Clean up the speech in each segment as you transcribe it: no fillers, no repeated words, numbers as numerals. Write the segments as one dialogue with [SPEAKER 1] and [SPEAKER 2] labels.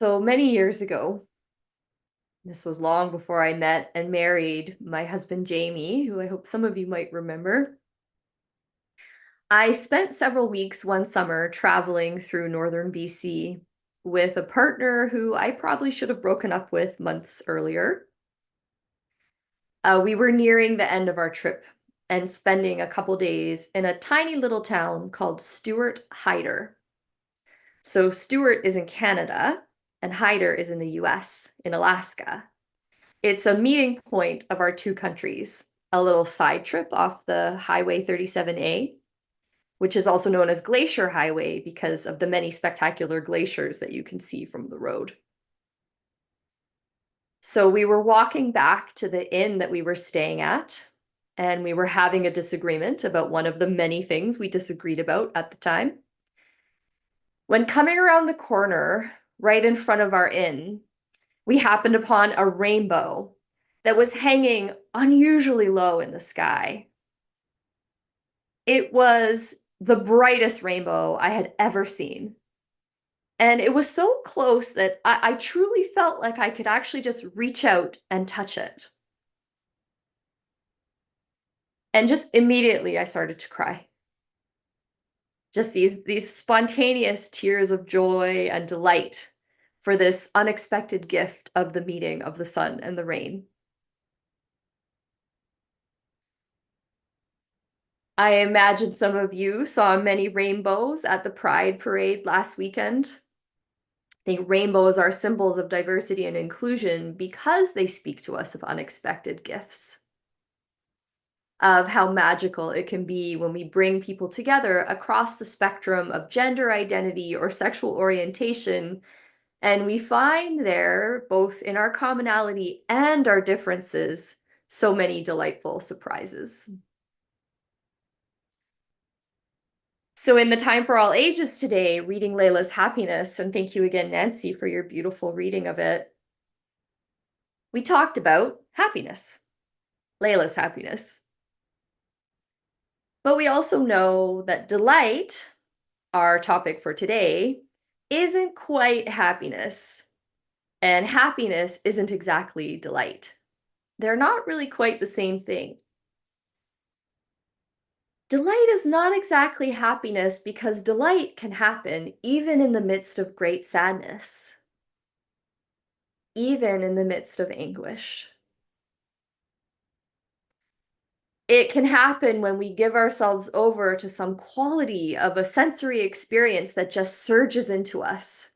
[SPEAKER 1] So many years ago, this was long before I met and married my husband Jamie, who I hope some of you might remember. I spent several weeks one summer traveling through northern BC with a partner who I probably should have broken up with months earlier. We were nearing the end of our trip and spending a couple days in a tiny little town called Stewart Hyder. So Stewart is in Canada and Hyder is in the US, in Alaska. It's a meeting point of our two countries, a little side trip off the Highway 37A, which is also known as Glacier Highway because of the many spectacular glaciers that you can see from the road. So we were walking back to the inn that we were staying at, and we were having a disagreement about one of the many things we disagreed about at the time. When coming around the corner, right in front of our inn, we happened upon a rainbow that was hanging unusually low in the sky. It was the brightest rainbow I had ever seen. And it was so close that I truly felt like I could actually just reach out and touch it. And just immediately I started to cry. Just these spontaneous tears of joy and delight for this unexpected gift of the meeting of the sun and the rain. I imagine some of you saw many rainbows at the Pride Parade last weekend. I think rainbows are symbols of diversity and inclusion because they speak to us of unexpected gifts, of how magical it can be when we bring people together across the spectrum of gender identity or sexual orientation, and we find there, both in our commonality and our differences, so many delightful surprises. So in the Time for All Ages today, reading Layla's Happiness, and thank you again, Nancy, for your beautiful reading of it, we talked about happiness, Layla's happiness. But we also know that delight, our topic for today, isn't quite happiness, and happiness isn't exactly delight. They're not really quite the same thing. Delight is not exactly happiness because delight can happen even in the midst of great sadness, even in the midst of anguish. It can happen when we give ourselves over to some quality of a sensory experience that just surges into us.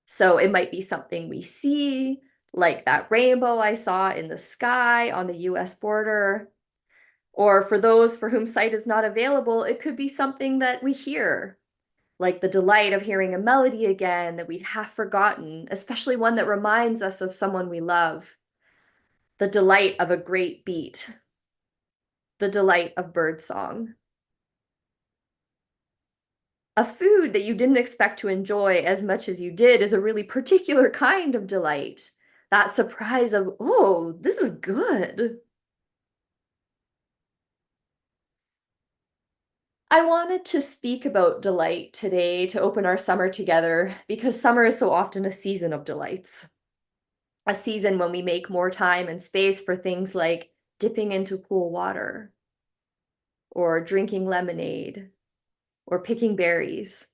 [SPEAKER 1] So it might be something we see, like that rainbow I saw in the sky on the US border. Or for those for whom sight is not available, it could be something that we hear, like the delight of hearing a melody again that we'd half forgotten, especially one that reminds us of someone we love. The delight of a great beat, the delight of birdsong. A food that you didn't expect to enjoy as much as you did is a really particular kind of delight. That surprise of, oh, this is good. I wanted to speak about delight today to open our summer together because summer is so often a season of delights. A season when we make more time and space for things like dipping into cool water, or drinking lemonade, or picking berries.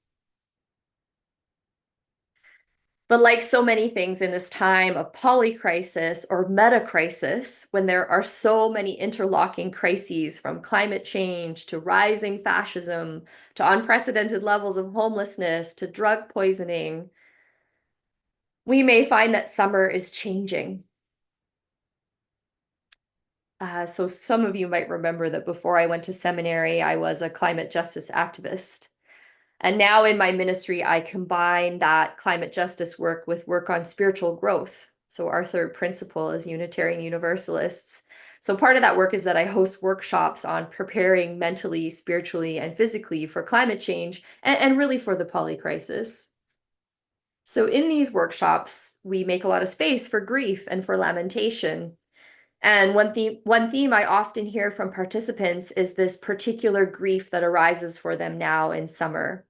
[SPEAKER 1] But like so many things in this time of polycrisis or meta-crisis, when there are so many interlocking crises from climate change to rising fascism to unprecedented levels of homelessness to drug poisoning, we may find that summer is changing. So some of you might remember that before I went to seminary, I was a climate justice activist. And now in my ministry, I combine that climate justice work with work on spiritual growth. So our third principle is Unitarian Universalists. So part of that work is that I host workshops on preparing mentally, spiritually, and physically for climate change and really for the polycrisis. So in these workshops, we make a lot of space for grief and for lamentation. And one theme I often hear from participants is this particular grief that arises for them now in summer.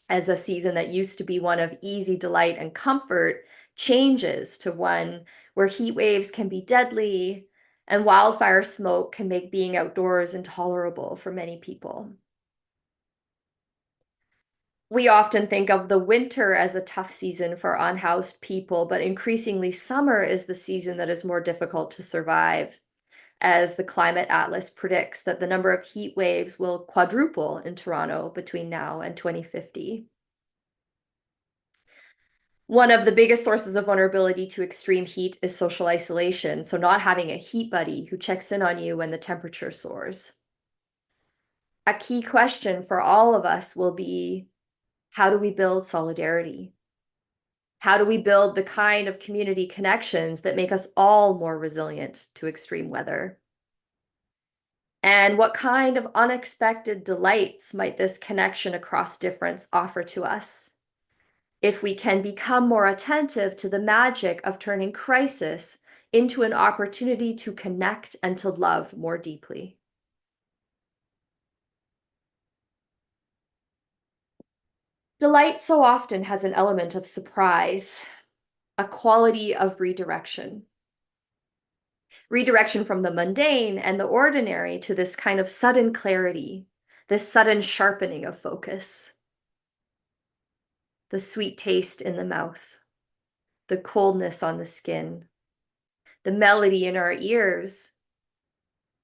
[SPEAKER 1] as a season that used to be one of easy delight and comfort changes to one where heat waves can be deadly and wildfire smoke can make being outdoors intolerable for many people. We often think of the winter as a tough season for unhoused people, but increasingly summer is the season that is more difficult to survive, as the Climate Atlas predicts that the number of heat waves will quadruple in Toronto between now and 2050. One of the biggest sources of vulnerability to extreme heat is social isolation, so not having a heat buddy who checks in on you when the temperature soars. A key question for all of us will be, how do we build solidarity? How do we build the kind of community connections that make us all more resilient to extreme weather? And what kind of unexpected delights might this connection across difference offer to us? If we can become more attentive to the magic of turning crisis into an opportunity to connect and to love more deeply. Delight so often has an element of surprise, a quality of redirection. Redirection from the mundane and the ordinary to this kind of sudden clarity, this sudden sharpening of focus. The sweet taste in the mouth, the coldness on the skin, the melody in our ears.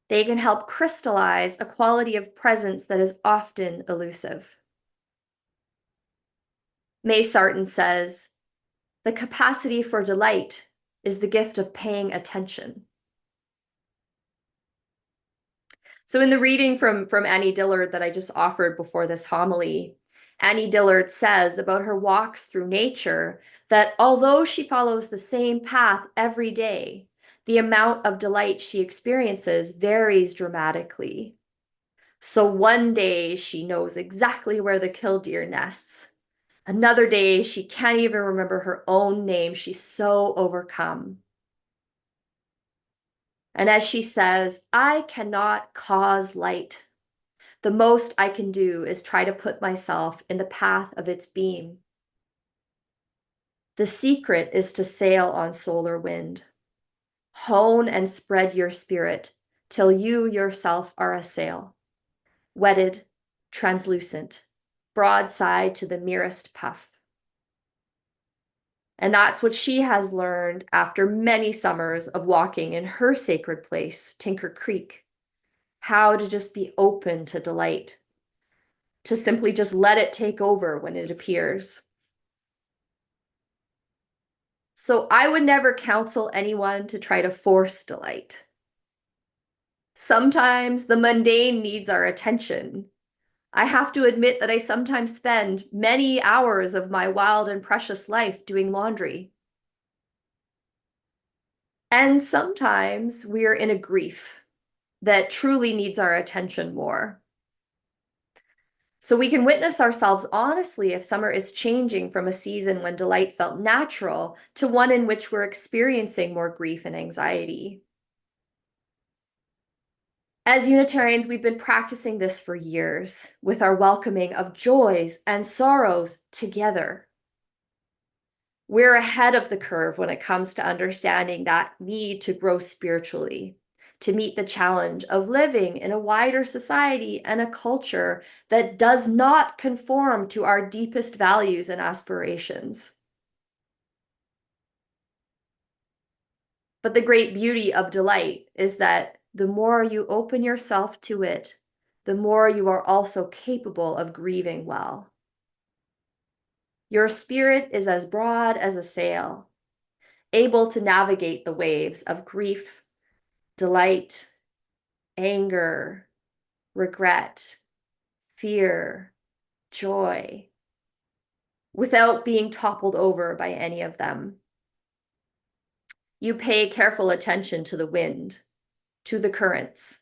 [SPEAKER 1] They can help crystallize a quality of presence that is often elusive. May Sarton says, "The capacity for delight is the gift of paying attention." So in the reading from Annie Dillard that I just offered before this homily, Annie Dillard says about her walks through nature that although she follows the same path every day, the amount of delight she experiences varies dramatically. So one day she knows exactly where the killdeer nests. Another day she can't even remember her own name. She's so overcome. And as she says, "I cannot cause light. The most I can do is try to put myself in the path of its beam. The secret is to sail on solar wind. Hone and spread your spirit till you yourself are a sail, wetted, translucent, broadside to the merest puff." And that's what she has learned after many summers of walking in her sacred place, Tinker Creek, how to just be open to delight, to simply just let it take over when it appears. So I would never counsel anyone to try to force delight. Sometimes the mundane needs our attention. I have to admit that I sometimes spend many hours of my wild and precious life doing laundry. And sometimes we're in a grief that truly needs our attention more. So we can witness ourselves honestly if summer is changing from a season when delight felt natural to one in which we're experiencing more grief and anxiety. As Unitarians, we've been practicing this for years with our welcoming of joys and sorrows together. We're ahead of the curve when it comes to understanding that need to grow spiritually, to meet the challenge of living in a wider society and a culture that does not conform to our deepest values and aspirations. But the great beauty of delight is that the more you open yourself to it, the more you are also capable of grieving well. Your spirit is as broad as a sail, able to navigate the waves of grief, delight, anger, regret, fear, joy, without being toppled over by any of them. You pay careful attention to the wind, to the currents,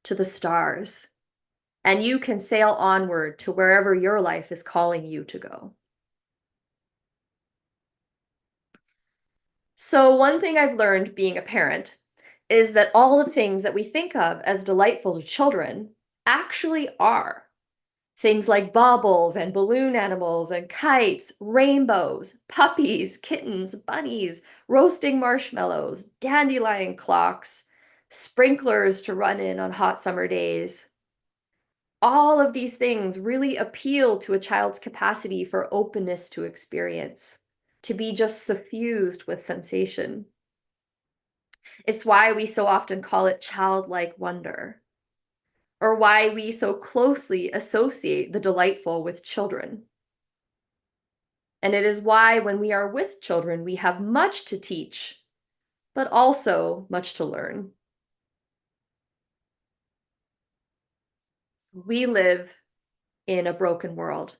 [SPEAKER 1] to the stars, and you can sail onward to wherever your life is calling you to go. So one thing I've learned being a parent is that all the things that we think of as delightful to children actually are. Things like baubles and balloon animals and kites, rainbows, puppies, kittens, bunnies, roasting marshmallows, dandelion clocks, sprinklers to run in on hot summer days. All of these things really appeal to a child's capacity for openness to experience, to be just suffused with sensation. It's why we so often call it childlike wonder, or why we so closely associate the delightful with children. And it is why when we are with children, we have much to teach, but also much to learn. We live in a broken world.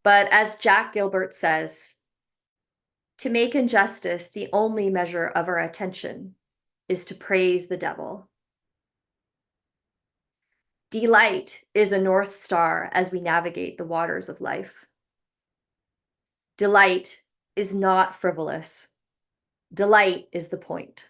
[SPEAKER 1] But as Jack Gilbert says, to make injustice the only measure of our attention is to praise the devil. Delight is a North Star as we navigate the waters of life. Delight is not frivolous. Delight is the point.